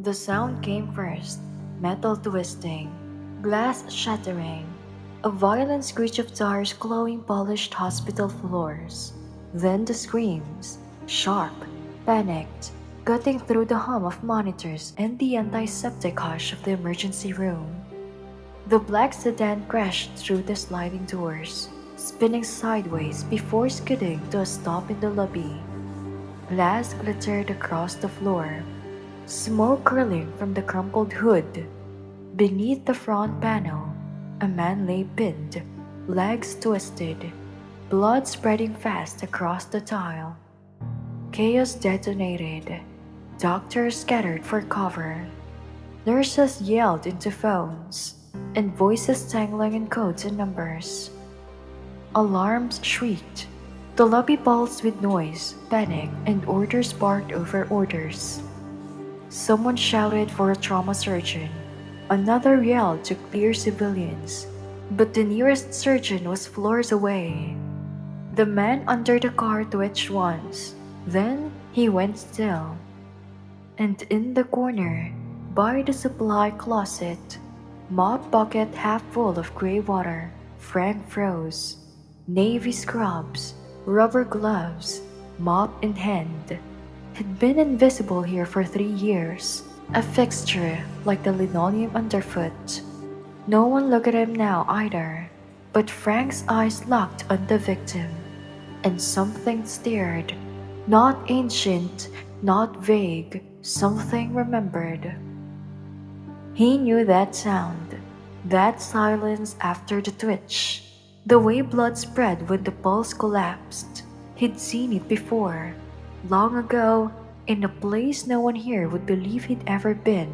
The sound came first, metal twisting, glass shattering, a violent screech of tires clawing polished hospital floors. Then the screams, sharp, panicked, cutting through the hum of monitors and the antiseptic hush of the emergency room. The black sedan crashed through the sliding doors, spinning sideways before skidding to a stop in the lobby. Glass glittered across the floor, smoke curling from the crumpled hood. Beneath the front panel, a man lay pinned, legs twisted, blood spreading fast across the tile. Chaos detonated. Doctors scattered for cover. Nurses yelled into phones, and voices tangling in codes and numbers. Alarms shrieked. The lobby pulsed with noise, panic, and orders barked over orders. Someone shouted for a trauma surgeon. Another yelled to clear civilians, but the nearest surgeon was floors away. The man under the car twitched once, then he went still. And in the corner, by the supply closet, mop bucket half full of gray water, Frank froze. Navy scrubs, rubber gloves, mop in hand. He'd been invisible here for 3 years, a fixture like the linoleum underfoot. No one looked at him now either, but Frank's eyes locked on the victim, and something stirred. Not ancient, not vague, something remembered. He knew that sound, that silence after the twitch, the way blood spread when the pulse collapsed. He'd seen it before, long ago, in a place no one here would believe he'd ever been.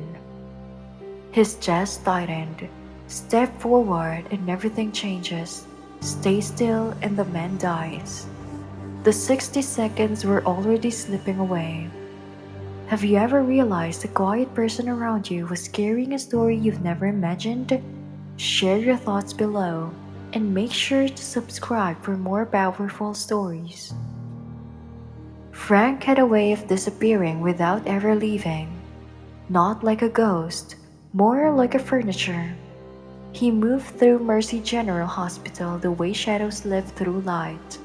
His chest tightened. Step forward and everything changes. Stay still and the man dies. The 60 seconds were already slipping away. Have you ever realized the quiet person around you was carrying a story you've never imagined? Share your thoughts below and make sure to subscribe for more powerful stories. Frank had a way of disappearing without ever leaving. Not like a ghost, more like a furniture. He moved through Mercy General Hospital the way shadows live through light.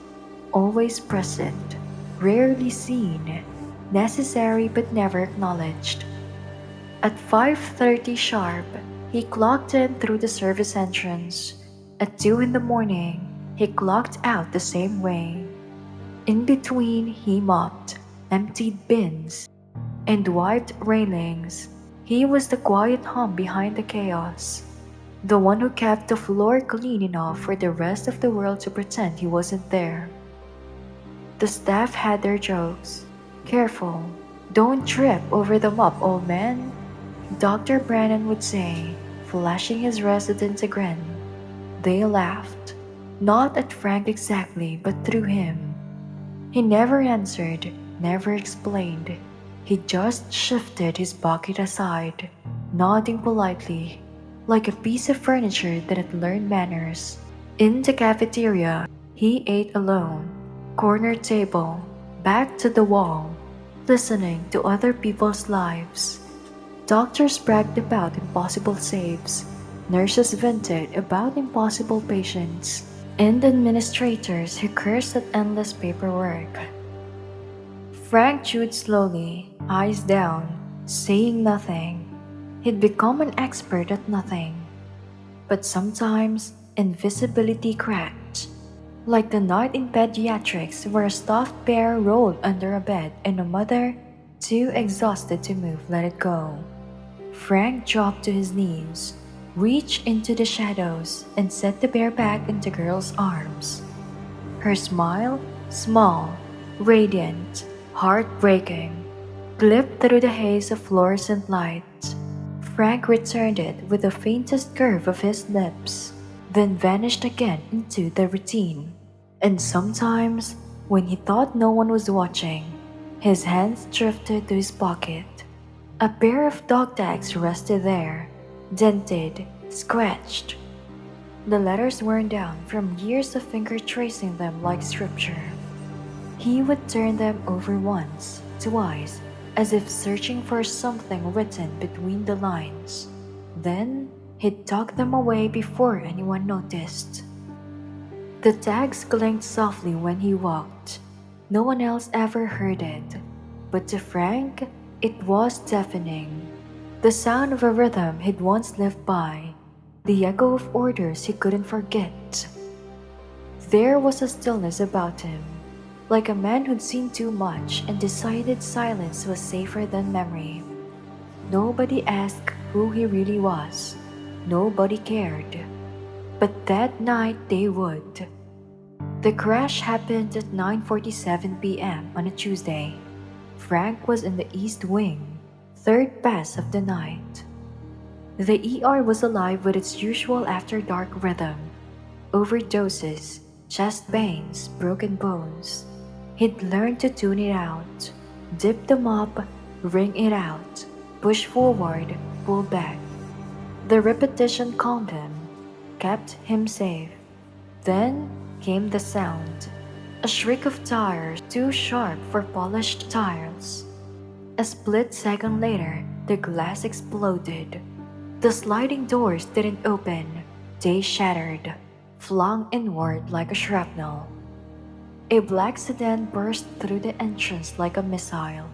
Always present, rarely seen, necessary but never acknowledged. At 5:30 sharp, he clocked in through the service entrance. At 2 in the morning, he clocked out the same way. In between, he mopped, emptied bins, and wiped railings. He was the quiet hum behind the chaos, the one who kept the floor clean enough for the rest of the world to pretend he wasn't there. The staff had their jokes. Careful, don't trip over the mop, old man, Dr. Brannan would say, flashing his residents a grin. They laughed, not at Frank exactly, but through him. He never answered, never explained. He just shifted his bucket aside, nodding politely, like a piece of furniture that had learned manners. In the cafeteria, he ate alone, corner table, back to the wall, listening to other people's lives. Doctors bragged about impossible saves, nurses vented about impossible patients, and administrators who cursed at endless paperwork. Frank chewed slowly, eyes down, saying nothing. He'd become an expert at nothing. But sometimes, invisibility cracked. Like the night in pediatrics where a stuffed bear rolled under a bed and a mother, too exhausted to move, let it go. Frank dropped to his knees, reached into the shadows, and set the bear back in the girl's arms. Her smile, small, radiant, heartbreaking, glipped through the haze of fluorescent light. Frank returned it with the faintest curve of his lips, then vanished again into the routine. And sometimes, when he thought no one was watching, his hands drifted to his pocket. A pair of dog tags rested there, dented, scratched. The letters worn down from years of finger tracing them like scripture. He would turn them over once, twice, as if searching for something written between the lines. Then, he tucked them away before anyone noticed. The tags clinked softly when he walked. No one else ever heard it, but to Frank, it was deafening. The sound of a rhythm he'd once lived by, the echo of orders he couldn't forget. There was a stillness about him, like a man who'd seen too much and decided silence was safer than memory. Nobody asked who he really was. Nobody cared. But that night they would. The crash happened at 9:47 p.m. on a Tuesday. Frank was in the East Wing, third pass of the night. The ER was alive with its usual after-dark rhythm. Overdoses, chest pains, broken bones. He'd learned to tune it out, dip them up, ring it out, push forward, pull back. The repetition calmed him, kept him safe. Then came the sound, a shriek of tires too sharp for polished tiles. A split second later, the glass exploded. The sliding doors didn't open, they shattered, flung inward like a shrapnel. A black sedan burst through the entrance like a missile,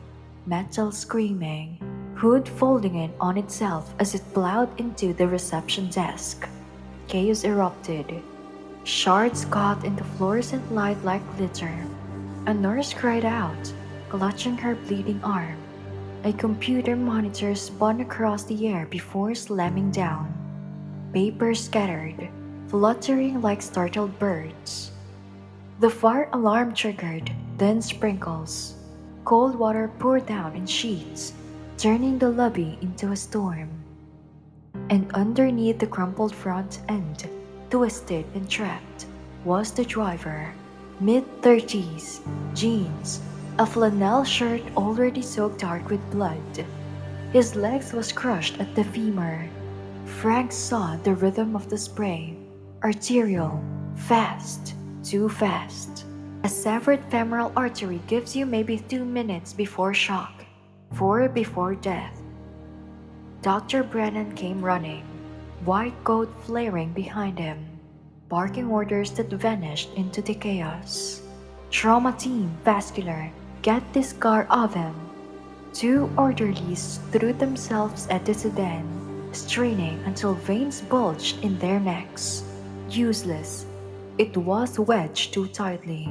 metal screaming, hood folding in on itself as it plowed into the reception desk. Chaos erupted. Shards caught in the fluorescent light like glitter. A nurse cried out, clutching her bleeding arm. A computer monitor spun across the air before slamming down. Papers scattered, fluttering like startled birds. The fire alarm triggered, then sprinkles. Cold water poured down in sheets, turning the lobby into a storm. And underneath the crumpled front end, twisted and trapped, was the driver. Mid-30s, jeans, a flannel shirt already soaked dark with blood. His legs was crushed at the femur. Frank saw the rhythm of the spray. Arterial, fast, too fast. A severed femoral artery gives you maybe 2 minutes before shock, 4 before death. Dr. Brennan came running, white coat flaring behind him, barking orders that vanished into the chaos. Trauma team, vascular, get this car off him. 2 orderlies threw themselves at the sedan, straining until veins bulged in their necks. Useless. It was wedged too tightly.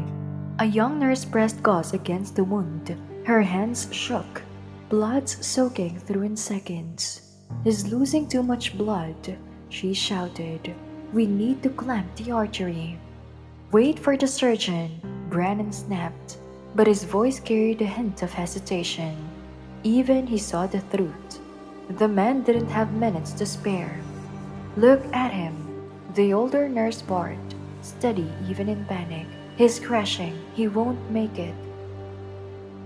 A young nurse pressed gauze against the wound. Her hands shook, blood soaking through in seconds. He's losing too much blood, she shouted. We need to clamp the artery. Wait for the surgeon, Brannon snapped, but his voice carried a hint of hesitation. Even he saw the truth. The man didn't have minutes to spare. Look at him, the older nurse barked, steady even in panic. He's crashing, he won't make it.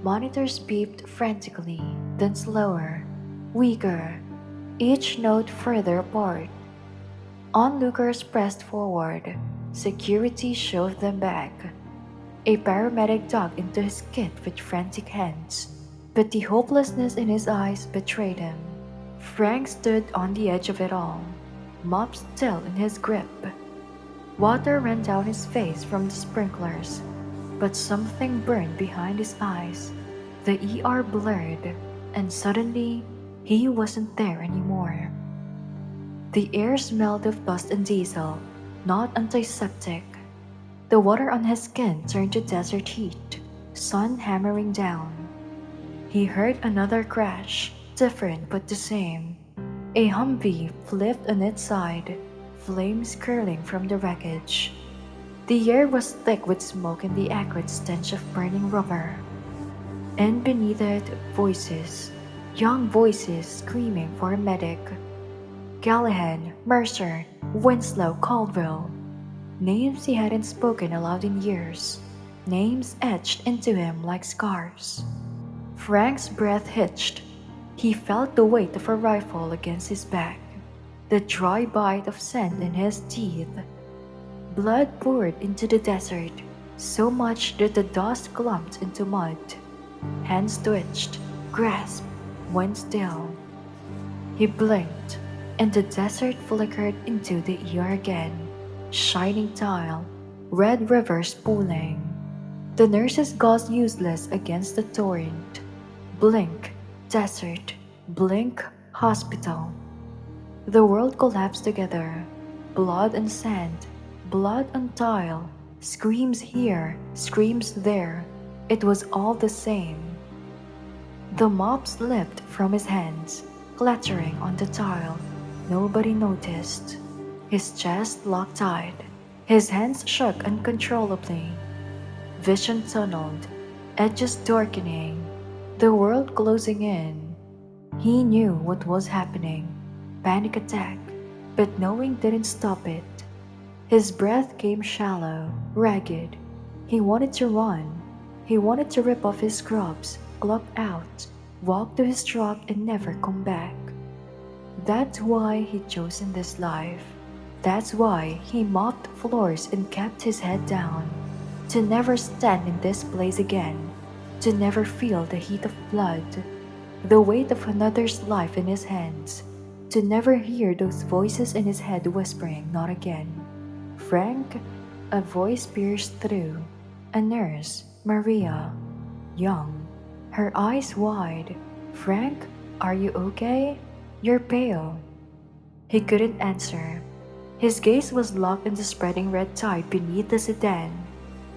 Monitors beeped frantically, then slower, weaker, each note further apart. Onlookers pressed forward. Security shoved them back. A paramedic dug into his kit with frantic hands, but the hopelessness in his eyes betrayed him. Frank stood on the edge of it all, mop still in his grip. Water ran down his face from the sprinklers, but something burned behind his eyes. The ER blurred, and suddenly, he wasn't there anymore. The air smelled of dust and diesel, not antiseptic. The water on his skin turned to desert heat, sun hammering down. He heard another crash, different but the same. A Humvee flipped on its side, flames curling from the wreckage. The air was thick with smoke and the acrid stench of burning rubber. And beneath it, voices, young voices screaming for a medic. Callahan, Mercer, Winslow, Caldwell. Names he hadn't spoken aloud in years. Names etched into him like scars. Frank's breath hitched. He felt the weight of a rifle against his back, the dry bite of sand in his teeth. Blood poured into the desert, so much that the dust clumped into mud. Hands twitched, grasp, went still. He blinked, and the desert flickered into the ear again. Shining tile, red rivers pooling. The nurses gasped useless against the torrent. Blink, desert, blink, hospital. The world collapsed together. Blood and sand, blood on tile, screams here, screams there. It was all the same. The mop slipped from his hands, clattering on the tile. Nobody noticed. His chest locked tight. His hands shook uncontrollably. Vision tunneled, edges darkening, the world closing in. He knew what was happening. Panic attack, but knowing didn't stop it. His breath came shallow, ragged. He wanted to run. He wanted to rip off his scrubs, clock out, walk to his truck and never come back. That's why he'd chosen this life. That's why he mopped floors and kept his head down. To never stand in this place again. To never feel the heat of blood, the weight of another's life in his hands. To never hear those voices in his head whispering, not again. Frank, a voice pierced through. A nurse, Maria, young, her eyes wide. Frank, are you okay? You're pale. He couldn't answer. His gaze was locked in the spreading red tide beneath the sedan.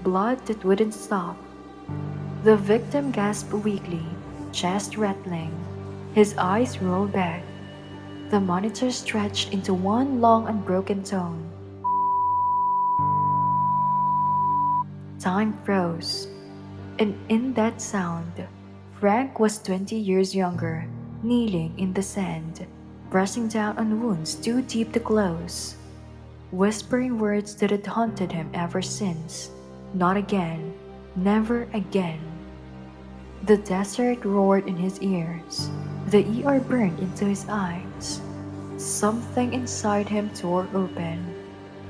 Blood that wouldn't stop. The victim gasped weakly, chest rattling. His eyes rolled back. The monitor stretched into one long unbroken tone. Time froze. And in that sound, Frank was 20 years younger, kneeling in the sand, pressing down on wounds too deep to close, whispering words that had haunted him ever since. Not again, never again. The desert roared in his ears. The ER burned into his eyes. Something inside him tore open.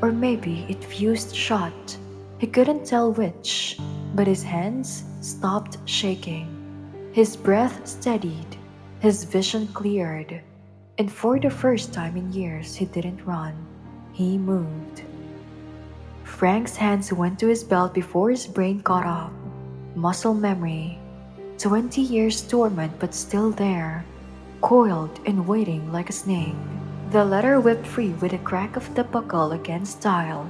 Or maybe it fused shut. He couldn't tell which, but his hands stopped shaking. His breath steadied. His vision cleared. And for the first time in years, he didn't run. He moved. Frank's hands went to his belt before his brain caught up. Muscle memory. 20 years dormant but still there, coiled and waiting like a snake. The letter whipped free with a crack of the buckle against tile.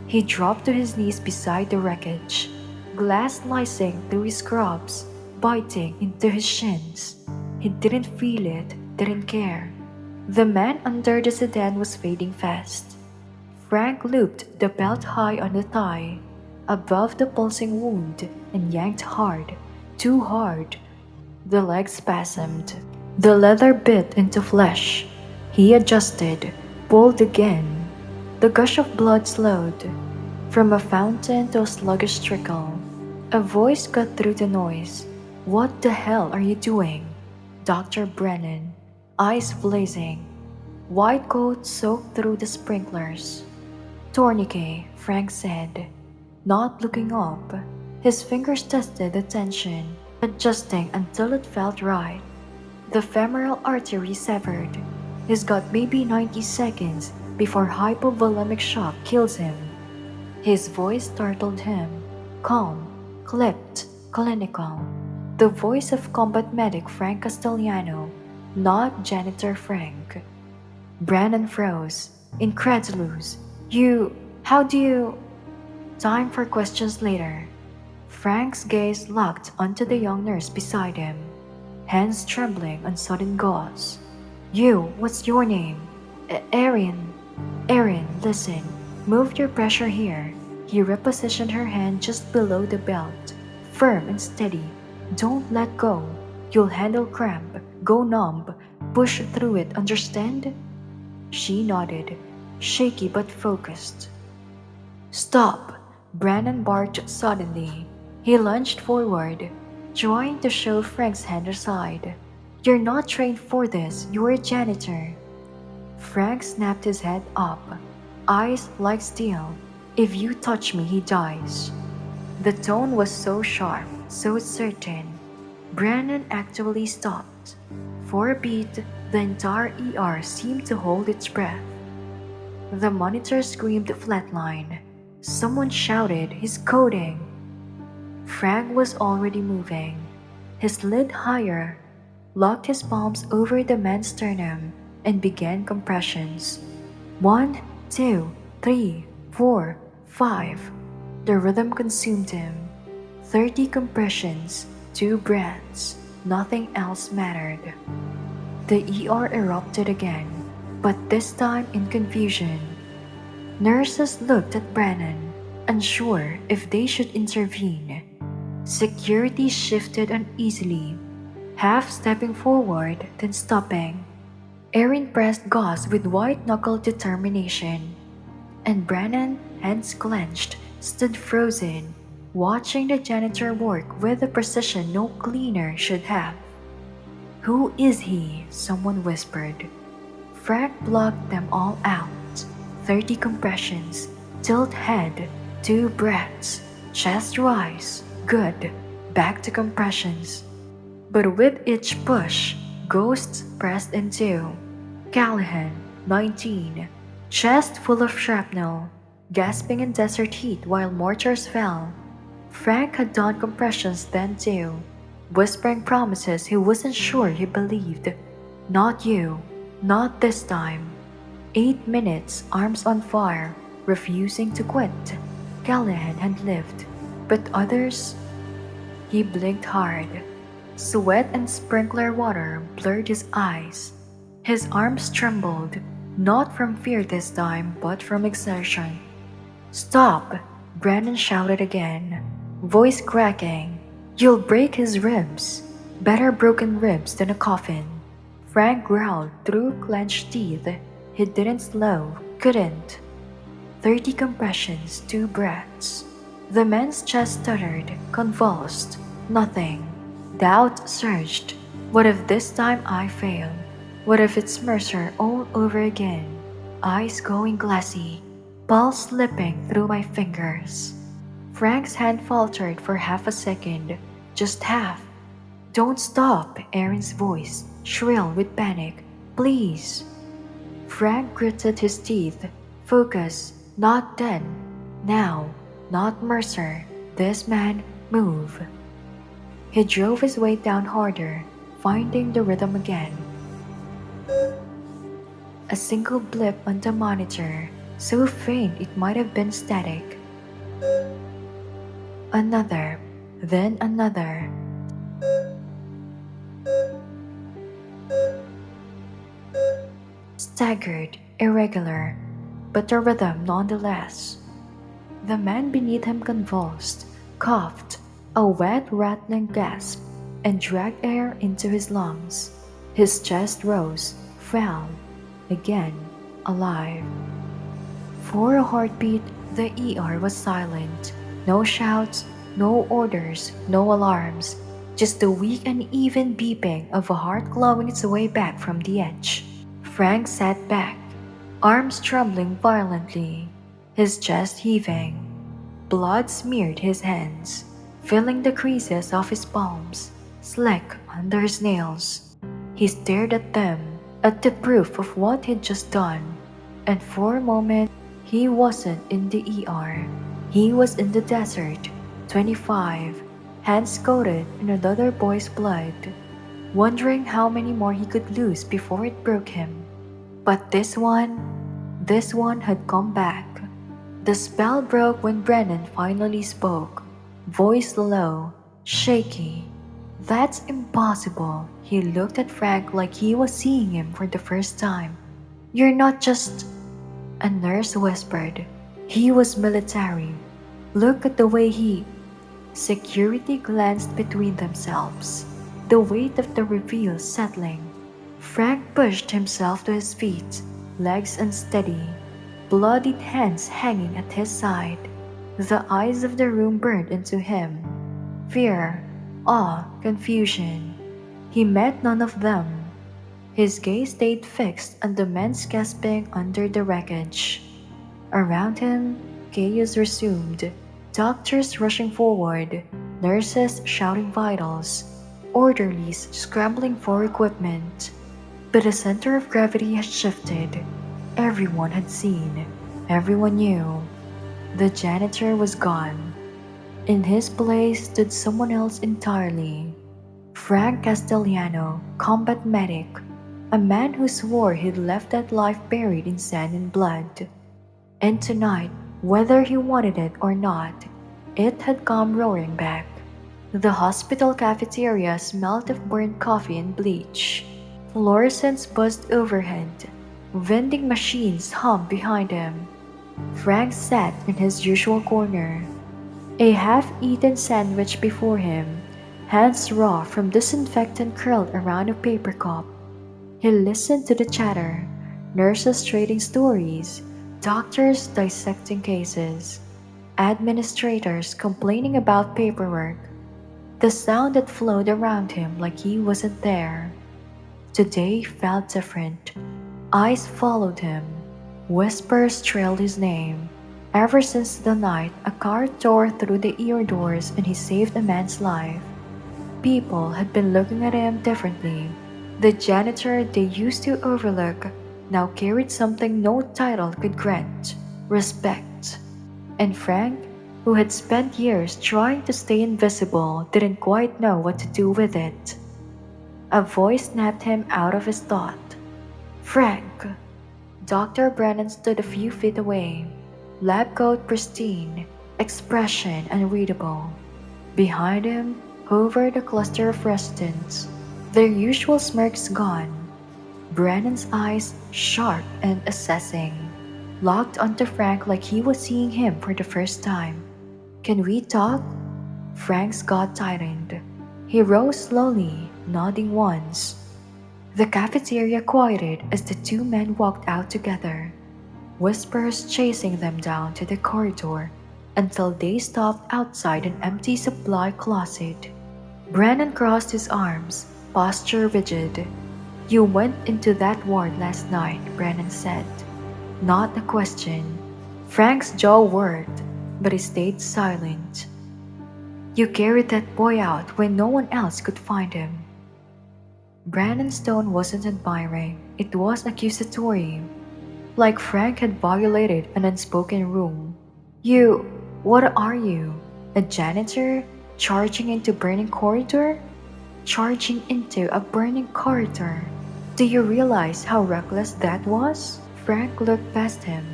He dropped to his knees beside the wreckage, glass slicing through his scrubs, biting into his shins. He didn't feel it, didn't care. The man under the sedan was fading fast. Frank looped the belt high on the thigh, above the pulsing wound, and yanked hard, too hard. The leg spasmed. The leather bit into flesh. He adjusted, pulled again. The gush of blood slowed, from a fountain to a sluggish trickle. A voice cut through the noise. "What the hell are you doing?" Dr. Brennan, eyes blazing, white coat soaked through the sprinklers. "Tourniquet," Frank said, not looking up. His fingers tested the tension, adjusting until it felt right. The femoral artery severed. He's got maybe 90 seconds before hypovolemic shock kills him. His voice startled him, calm, clipped, clinical. The voice of combat medic Frank Castellano, not Janitor Frank. Brandon froze, incredulous. How do you... Time for questions later. Frank's gaze locked onto the young nurse beside him, hands trembling on sudden gauze. What's your name?" Erin. "Erin, listen. Move your pressure here." He repositioned her hand just below the belt. "Firm and steady. Don't let go. You'll handle cramp. Go numb. Push through it, understand?" She nodded, shaky but focused. "Stop!" Brandon barked suddenly. He lunged forward, trying to shove Frank's hand aside. "You're not trained for this. You're a janitor." Frank snapped his head up, eyes like steel. "If you touch me, he dies." The tone was so sharp, so certain. Brennan actually stopped. For a beat, the entire ER seemed to hold its breath. The monitor screamed flatline. Someone shouted, "He's coding!" Frank was already moving. He slid higher, locked his palms over the man's sternum, and began compressions. 1, 2, 3, 4, 5. The rhythm consumed him. 30 compressions, 2 breaths. Nothing else mattered. The ER erupted again, but this time in confusion. Nurses looked at Brennan, unsure if they should intervene. Security shifted uneasily, half stepping forward, then stopping. Erin pressed gauze with white-knuckled determination, and Brennan, hands clenched, stood frozen, watching the janitor work with a precision no cleaner should have. "Who is he?" someone whispered. Frank blocked them all out. 30 compressions, tilt head, 2 breaths, chest rise, good, back to compressions. But with each push, ghosts pressed into. Callahan, 19, chest full of shrapnel, gasping in desert heat while mortars fell. Frank had done compressions then too, whispering promises he wasn't sure he believed. "Not you, not this time." 8 minutes, arms on fire, refusing to quit. Callahan had lived, but others? He blinked hard. Sweat and sprinkler water blurred his eyes. His arms trembled, not from fear this time, but from exertion. "Stop!" Brandon shouted again, voice cracking. "You'll break his ribs. Better broken ribs than a coffin." Frank growled through clenched teeth. He didn't slow, couldn't. 30 compressions, 2 breaths. The man's chest stuttered, convulsed. Nothing. Doubt surged. What if this time I fail? What if it's Mercer all over again? Eyes going glassy, pulse slipping through my fingers. Frank's hand faltered for half a second, just half. "Don't stop," Aaron's voice, shrill with panic. "Please." Frank gritted his teeth. Focus. Not then. Now. Not Mercer. This man. Move. He drove his weight down harder, finding the rhythm again. A single blip on the monitor, so faint it might have been static. Another. Then another. Staggered, irregular, but a rhythm nonetheless. The man beneath him convulsed, coughed, a wet, rattling gasp, and dragged air into his lungs. His chest rose, fell, again, alive. For a heartbeat, the ER was silent. No shouts, no orders, no alarms, just the weak and even beeping of a heart clawing its way back from the edge. Frank sat back, arms trembling violently, his chest heaving. Blood smeared his hands, filling the creases of his palms, slick under his nails. He stared at them, at the proof of what he'd just done, and for a moment, he wasn't in the ER. He was in the desert, 25, hands coated in another boy's blood, wondering how many more he could lose before it broke him. But this one had come back. The spell broke when Brennan finally spoke, voice low, shaky. "That's impossible." He looked at Frank like he was seeing him for the first time. "You're not just..." A nurse whispered. "He was military. Look at the way he..." Security glanced between themselves, the weight of the reveal settling. Frank pushed himself to his feet, legs unsteady, bloodied hands hanging at his side. The eyes of the room burned into him. Fear, awe, confusion. He met none of them. His gaze stayed fixed on the men's gasping under the wreckage. Around him, chaos resumed. Doctors rushing forward, nurses shouting vitals. orderlies scrambling for equipment. But the center of gravity had shifted. Everyone had seen. Everyone knew. The janitor was gone. In his place stood someone else entirely. Frank Castellano, combat medic, a man who swore he'd left that life buried in sand and blood. And tonight, whether he wanted it or not, it had come roaring back. The hospital cafeteria smelled of burnt coffee and bleach. Fluorescents buzzed overhead. Vending machines hummed behind him. Frank sat in his usual corner, a half-eaten sandwich before him, hands raw from disinfectant curled around a paper cup. He listened to the chatter, nurses trading stories, doctors dissecting cases, administrators complaining about paperwork, the sound that flowed around him like he wasn't there. Today felt different. Eyes followed him. Whispers trailed his name. Ever since the night a car tore through the ear doors and he saved a man's life, people had been looking at him differently. The janitor they used to overlook now carried something no title could grant: respect. And Frank, who had spent years trying to stay invisible, didn't quite know what to do with it. A voice snapped him out of his thought. Frank! Dr. Brennan stood a few feet away, lab coat pristine, expression unreadable. Behind him hovered a cluster of residents, their usual smirks gone. Brennan's eyes, sharp and assessing, locked onto Frank like he was seeing him for the first time. Can we talk? Frank's jaw tightened. He rose slowly, nodding once. The cafeteria quieted as the two men walked out together, whispers chasing them down to the corridor until they stopped outside an empty supply closet. Brennan crossed his arms, posture rigid. You went into that ward last night, Brennan said. Not a question. Frank's jaw worked, but he stayed silent. You carried that boy out when no one else could find him. Brandon's tone wasn't admiring, it was accusatory, like Frank had violated an unspoken rule. What are you? A janitor? Charging into burning corridor? Charging into a burning corridor. Do you realize how reckless that was? Frank looked past him,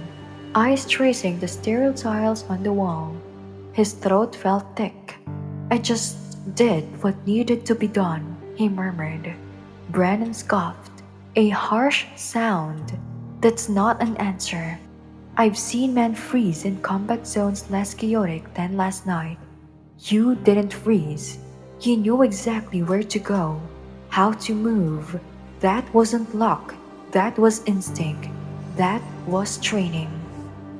eyes tracing the sterile tiles on the wall. His throat felt thick. I just did what needed to be done, he murmured. Brennan scoffed, a harsh sound. That's not an answer. I've seen men freeze in combat zones less chaotic than last night. You didn't freeze. You knew exactly where to go, how to move. That wasn't luck. That was instinct. That was training.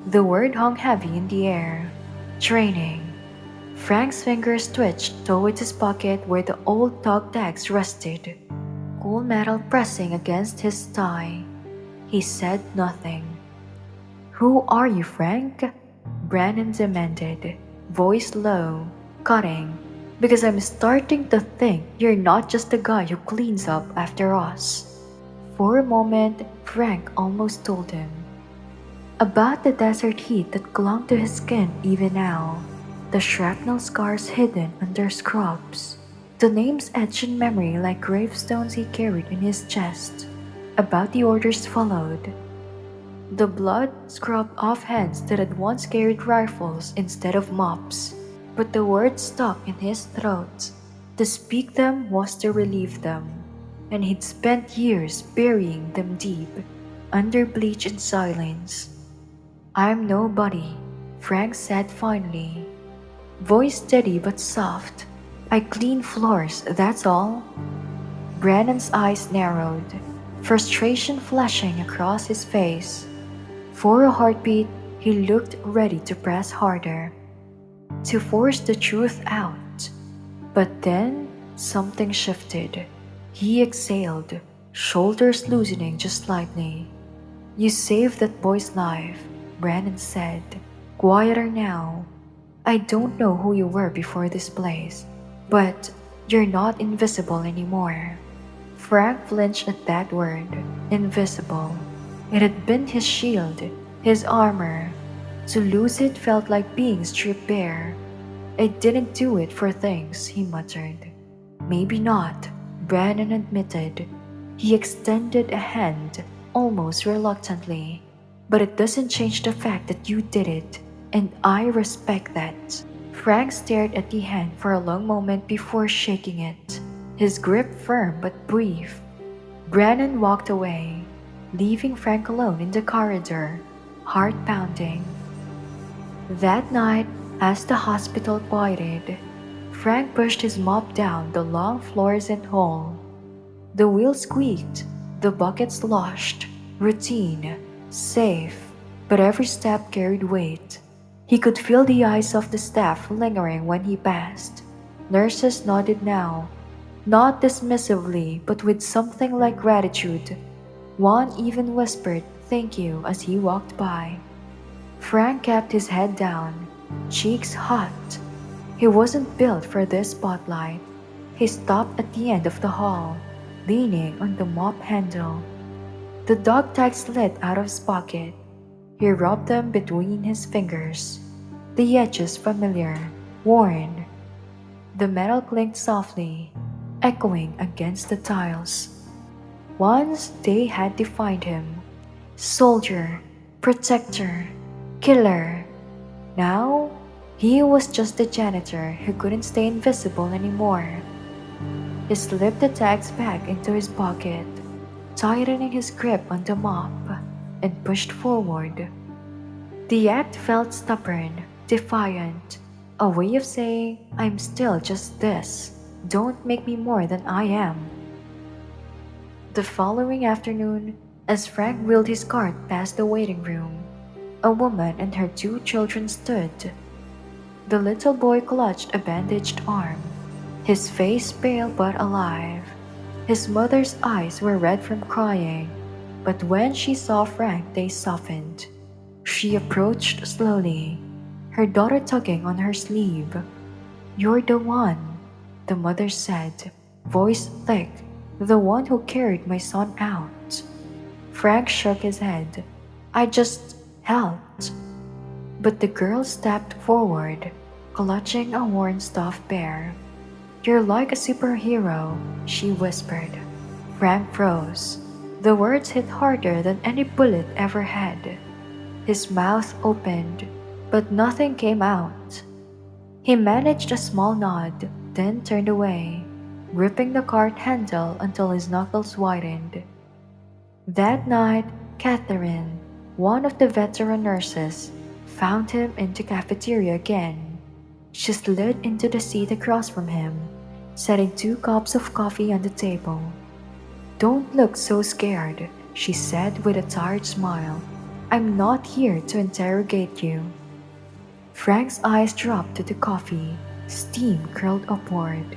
The word hung heavy in the air. Training. Frank's fingers twitched towards his pocket where the old dog tags rested, cool metal pressing against his thigh. He said nothing. Who are you, Frank? Brandon demanded, voice low, cutting, because I'm starting to think you're not just the guy who cleans up after us. For a moment, Frank almost told him. About the desert heat that clung to his skin even now, the shrapnel scars hidden under scrubs, the names etched in memory like gravestones he carried in his chest. About the orders followed. The blood scrubbed off hands that had once carried rifles instead of mops, but the words stuck in his throat. To speak them was to relieve them, and he'd spent years burying them deep, under bleach and silence. I'm nobody, Frank said finally, voice steady but soft. I clean floors, that's all. Brennan's eyes narrowed, frustration flashing across his face. For a heartbeat, he looked ready to press harder, to force the truth out. But then, something shifted. He exhaled, shoulders loosening just slightly. You saved that boy's life, Brandon said, quieter now. I don't know who you were before this place, but You're not invisible anymore. Frank flinched at that word, invisible. It had been his shield, his armor. To lose it felt like being stripped bare. I didn't do it for things, he muttered. Maybe not, Brandon admitted. He extended a hand, almost reluctantly. But it doesn't change the fact that you did it, and I respect that. Frank stared at the hand for a long moment before shaking it, his grip firm but brief. Brandon walked away, leaving Frank alone in the corridor, heart pounding. That night, as the hospital quieted, Frank pushed his mop down the long fluorescent hole. The wheel squeaked, the bucket sloshed. Routine, safe, but every step carried weight. He could feel the eyes of the staff lingering when he passed. Nurses nodded now, not dismissively, but with something like gratitude. One even whispered thank you as he walked by. Frank kept his head down, cheeks hot. He wasn't built for this spotlight. He stopped at the end of the hall, leaning on the mop handle. The dog tags slid out of his pocket. He rubbed them between his fingers. The edges familiar, worn. The metal clinked softly, echoing against the tiles. Once they had defined him. Soldier, protector, killer. Now, he was just a janitor who couldn't stay invisible anymore. He slipped the tags back into his pocket, tightening his grip on the mop, and pushed forward. The act felt stubborn, defiant, a way of saying, I'm still just this. Don't make me more than I am. The following afternoon, as Frank wheeled his cart past the waiting room, a woman and her two children stood. The little boy clutched a bandaged arm, his face pale but alive. His mother's eyes were red from crying, but when she saw Frank, they softened. She approached slowly, her daughter tugging on her sleeve. You're the one, the mother said, voice thick, the one who carried my son out. Frank shook his head. I just helped. But the girl stepped forward, clutching a worn stuffed bear. You're like a superhero, she whispered. Frank froze. The words hit harder than any bullet ever had. His mouth opened, but nothing came out. He managed a small nod, then turned away, gripping the cart handle until his knuckles widened. That night, Catherine, one of the veteran nurses, found him in the cafeteria again. She slid into the seat across from him, setting 2 cups of coffee on the table. Don't look so scared, she said with a tired smile. I'm not here to interrogate you. Frank's eyes dropped to the coffee, steam curled upward.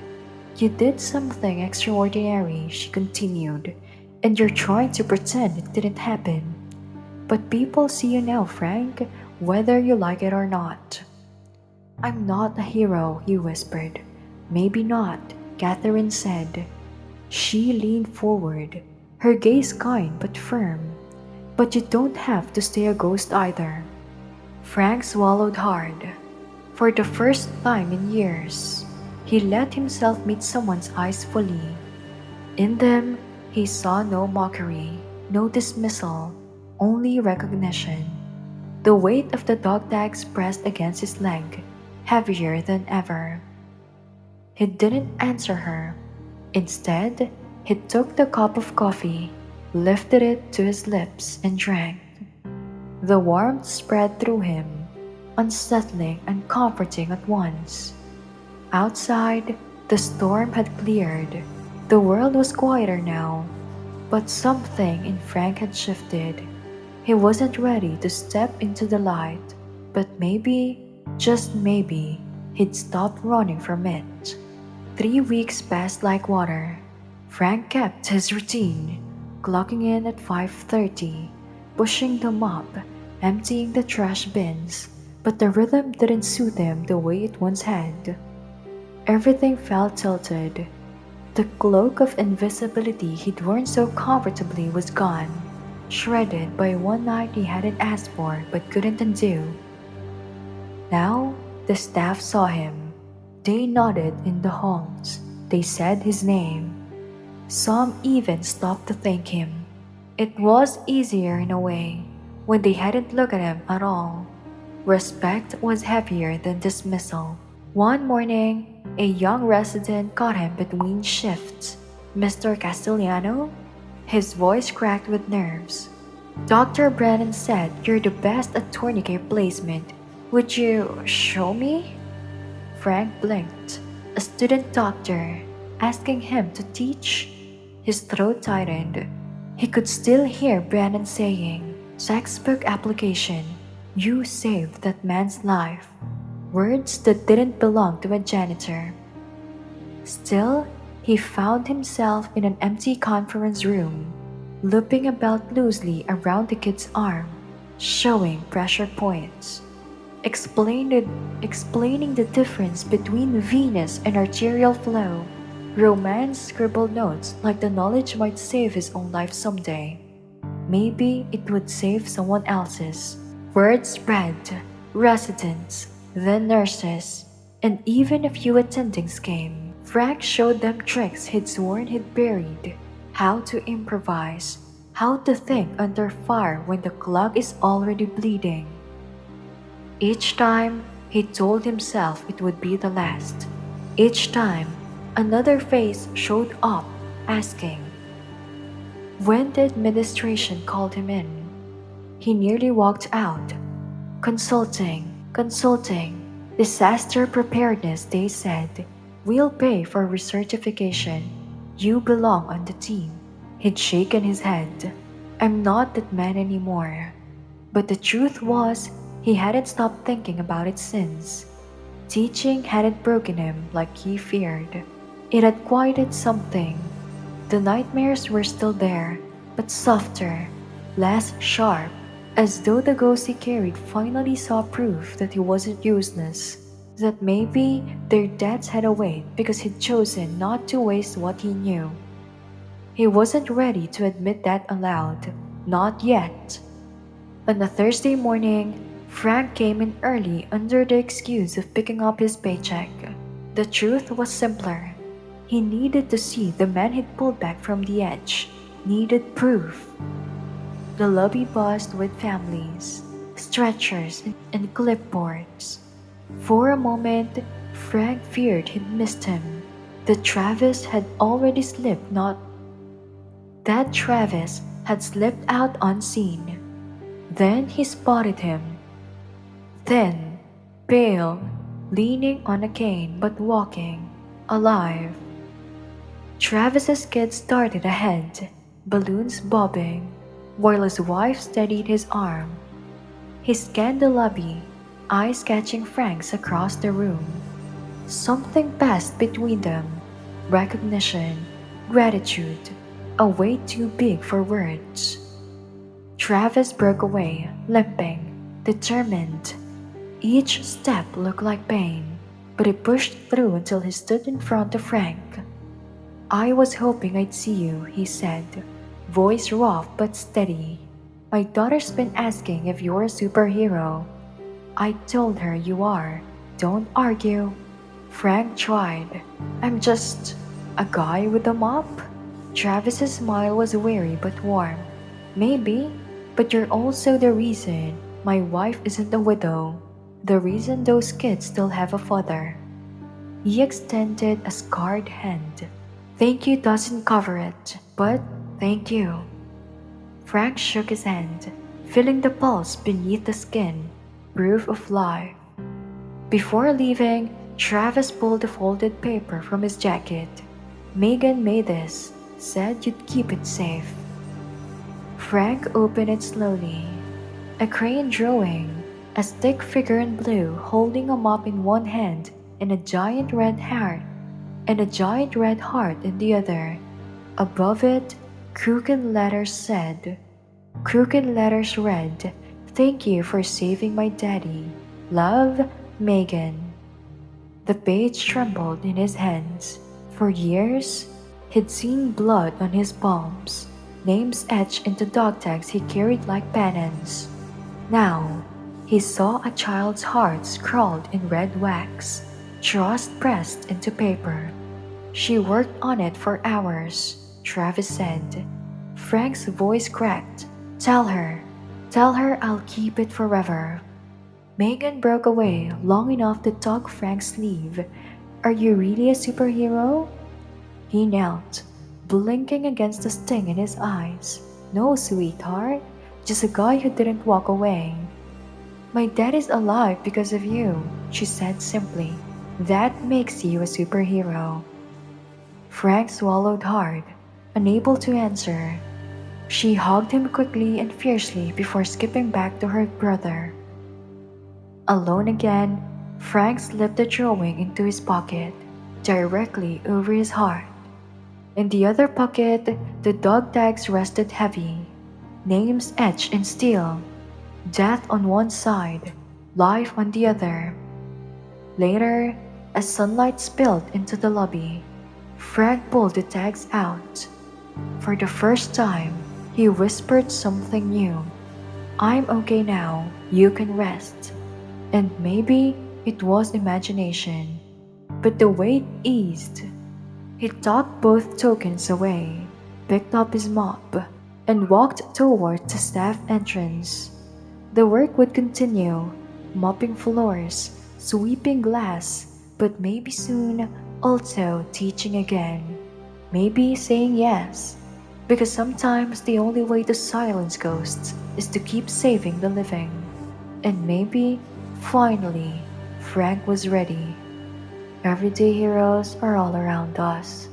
You did something extraordinary, she continued, and you're trying to pretend it didn't happen. But people see you now, Frank, whether you like it or not. I'm not a hero, he whispered. Maybe not, Catherine said. She leaned forward, her gaze kind but firm. But you don't have to stay a ghost either. Frank swallowed hard. For the first time in years, he let himself meet someone's eyes fully. In them, he saw no mockery, no dismissal, only recognition. The weight of the dog tags pressed against his leg, heavier than ever. He didn't answer her. Instead, he took the cup of coffee, lifted it to his lips, and drank. The warmth spread through him, unsettling and comforting at once. Outside, the storm had cleared. The world was quieter now, but something in Frank had shifted. He wasn't ready to step into the light, but maybe, just maybe, he'd stop running from it. 3 weeks passed like water. Frank kept his routine, clocking in at 5:30, pushing the mop, emptying the trash bins, but the rhythm didn't suit him the way it once had. Everything felt tilted. The cloak of invisibility he'd worn so comfortably was gone, shredded by one night he hadn't asked for but couldn't undo. Now, the staff saw him. They nodded in the halls. They said his name. Some even stopped to thank him. It was easier in a way when they hadn't looked at him at all. Respect was heavier than dismissal. One morning, a young resident caught him between shifts. Mr. Castellano? His voice cracked with nerves. Dr. Brennan said you're the best at tourniquet placement. Would you show me? Frank blinked. A student doctor, asking him to teach? His throat tightened. He could still hear Brennan saying, textbook application. You saved that man's life. Words that didn't belong to a janitor. Still, he found himself in an empty conference room, looping a belt loosely around the kid's arm, showing pressure points. Explaining the difference between venous and arterial flow. Romance scribbled notes like the knowledge might save his own life someday. Maybe it would save someone else's. Word spread. Residents, then nurses, and even a few attendings came. Frank showed them tricks he'd sworn he'd buried. How to improvise. How to think under fire when the clog is already bleeding. Each time, he told himself it would be the last. Each time, another face showed up, asking, when the administration called him in. He nearly walked out. Consulting. Disaster preparedness, they said. We'll pay for recertification. You belong on the team. He'd shaken his head. I'm not that man anymore. But the truth was, he hadn't stopped thinking about it since. Teaching hadn't broken him like he feared. It had quieted something. The nightmares were still there, but softer, less sharp, as though the ghost he carried finally saw proof that he wasn't useless. That maybe their deaths had a weight because he'd chosen not to waste what he knew. He wasn't ready to admit that aloud. Not yet. On a Thursday morning, Frank came in early under the excuse of picking up his paycheck. The truth was simpler. He needed to see the man he'd pulled back from the edge. Needed proof. The lobby buzzed with families, stretchers, and clipboards. For a moment, Frank feared he'd missed him. That Travis had slipped out unseen. Then he spotted him. Thin, pale, leaning on a cane but walking, alive. Travis's kid started ahead, balloons bobbing, while his wife steadied his arm. He scanned the lobby, eyes catching Frank's across the room. Something passed between them. Recognition, gratitude, a weight too big for words. Travis broke away, limping, determined. Each step looked like pain, but he pushed through until he stood in front of Frank. I was hoping I'd see you, he said, voice rough but steady. My daughter's been asking if you're a superhero. I told her you are. Don't argue. Frank tried. I'm just a guy with a mop? Travis's smile was weary but warm. Maybe, but you're also the reason my wife isn't a widow. The reason those kids still have a father. He extended a scarred hand. Thank you doesn't cover it, but thank you. Frank shook his hand, feeling the pulse beneath the skin, proof of life. Before leaving, Travis pulled a folded paper from his jacket. Megan made this, said you'd keep it safe. Frank opened it slowly. A crayon drawing, a stick figure in blue holding a mop in one hand and a giant red heart in the other. Above it, crooked letters read, thank you for saving my daddy. Love, Megan. The page trembled in his hands. For years, he'd seen blood on his palms, names etched into dog tags he carried like pennants. Now, he saw a child's heart scrawled in red wax, trust pressed into paper. She worked on it for hours, Travis said. Frank's voice cracked. Tell her I'll keep it forever. Megan broke away long enough to tug Frank's sleeve. Are you really a superhero? He knelt, blinking against the sting in his eyes. No, sweetheart, just a guy who didn't walk away. My dad is alive because of you, she said simply. That makes you a superhero. Frank swallowed hard, unable to answer. She hugged him quickly and fiercely before skipping back to her brother. Alone again, Frank slipped the drawing into his pocket, directly over his heart. In the other pocket, the dog tags rested heavy, names etched in steel, death on one side, life on the other. Later, as sunlight spilled into the lobby, Frank pulled the tags out. For the first time, he whispered something new. I'm okay now, you can rest. And maybe it was imagination, but the weight eased. He tucked both tokens away, picked up his mop, and walked toward the staff entrance. The work would continue, mopping floors, sweeping glass, but maybe soon also teaching again. Maybe saying yes, because sometimes the only way to silence ghosts is to keep saving the living. And maybe, finally, Frank was ready. Everyday heroes are all around us.